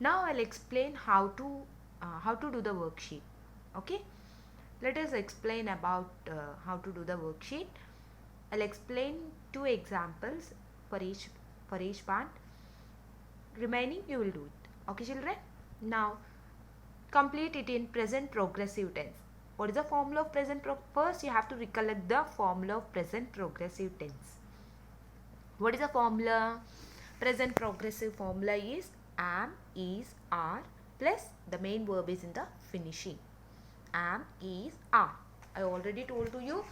Now I'll explain how to do the worksheet. Okay, let us explain about how to do the worksheet. I'll explain two examples for each part. Remaining you will do it. Okay, children. Now complete it in present progressive tense. What is the formula of first you have to recollect the formula of present progressive tense. What is the formula? Present progressive formula is am, is, are plus the main verb is in the finishing. Am, is, are. I already told to you,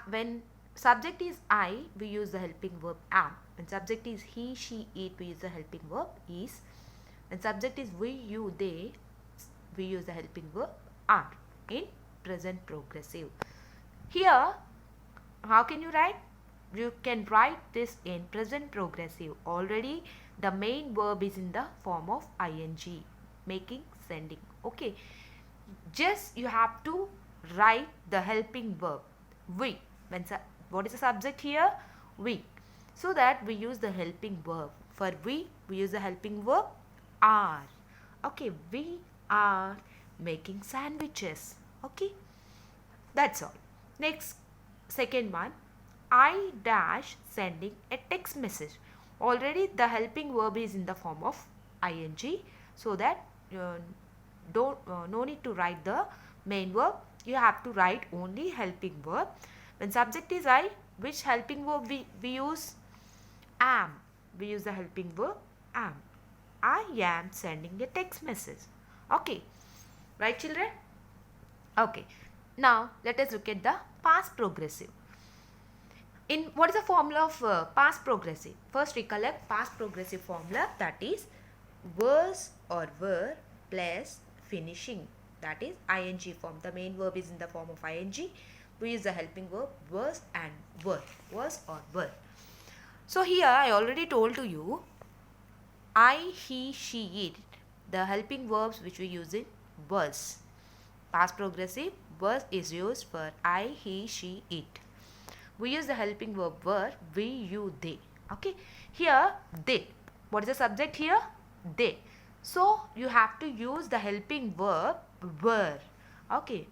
when subject is I, we use the helping verb am. When subject is he, she, it, we use the helping verb is. When subject is we, you, they, we use the helping verb are in present progressive. Here, how can you write? You can write this in present progressive. Already the main verb is in the form of ing, making, sending. Okay, just you have to write the helping verb we. What is the subject here? We. So that we use the helping verb. For we use the helping verb are. Okay, we are making sandwiches. Okay, that's all. Next, second one, I dash sending a text message. Already the helping verb is in the form of ing, so that no need to write the main verb. You have to write only helping verb. When subject is I, which helping verb we use? Am. We use the helping verb am. I am sending a text message. Okay, right children? Okay, now let us look at the past progressive. What is the formula of past progressive? First recollect past progressive formula, that is was or were plus finishing, that is ing form. The main verb is in the form of ing. We use the helping verb was and were, was or were. So here I already told to you, I, he, she, it, the helping verbs which we use in was. Past progressive, was is used for I, he, she, it. We use the helping verb were, we, you, they. Okay, here they. What is the subject here? They. So you have to use the helping verb were. Okay,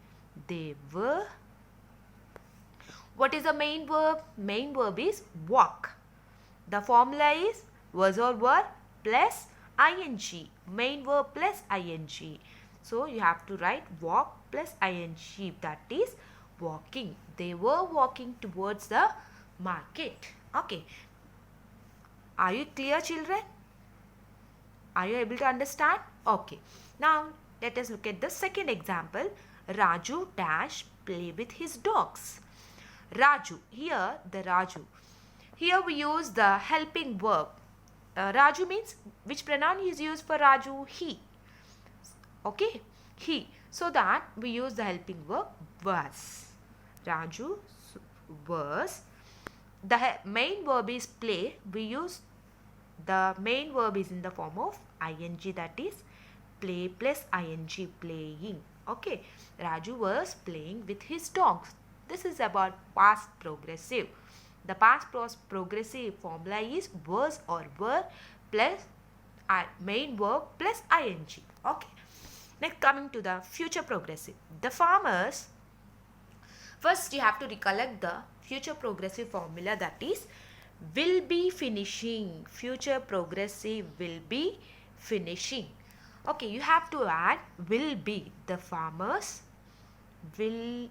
they were. What is the main verb? Main verb is walk. The formula is was or were plus ing. Main verb plus ing. So you have to write walk plus ing, that is walking. They were walking towards the market. Okay. Are you clear, children? Are you able to understand? Okay. Now let us look at the second example. Raju dash play with his dogs. Raju. Here the Raju. Here we use the helping verb. Raju means, which pronoun is used for Raju? He. Okay, he. So that we use the helping verb was. Raju was. The main verb is play. We use the main verb is in the form of ing, that is play plus ing, playing. Okay, Raju was playing with his dogs. This is about past progressive. The past progressive formula is was or were plus main verb plus ing. Okay. Next, coming to the future progressive. The farmers, first you have to recollect the future progressive formula, that is will be finishing. Future progressive will be finishing. Okay, you have to add will be. The farmers will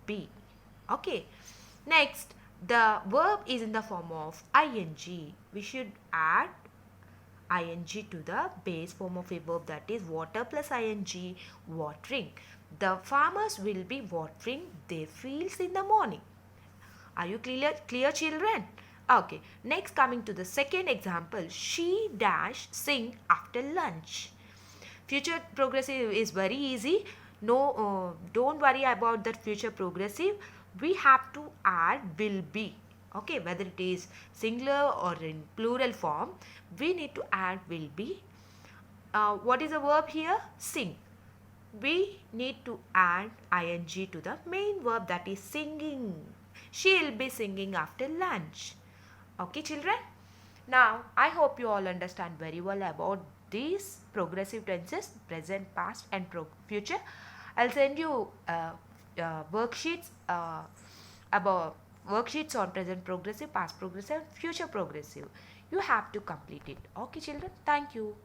be. Okay. Next, the verb is in the form of ing. We should add ing to the base form of a verb, that is water plus ing, watering. The farmers will be watering their fields in the morning. Are you clear children? Okay, next coming to the second example, she dash sing after lunch. Future progressive is very easy. No, don't worry about that future progressive. We have to add will be. Okay, whether it is singular or in plural form, we need to add will be. What is the verb here? Sing. We need to add ing to the main verb, that is singing. She will be singing after lunch. Okay, children? Now, I hope you all understand very well about these progressive tenses, present, past, and future. I'll send you worksheets about worksheets on present progressive, past progressive, future progressive. You have to complete it. Okay, children. Thank you.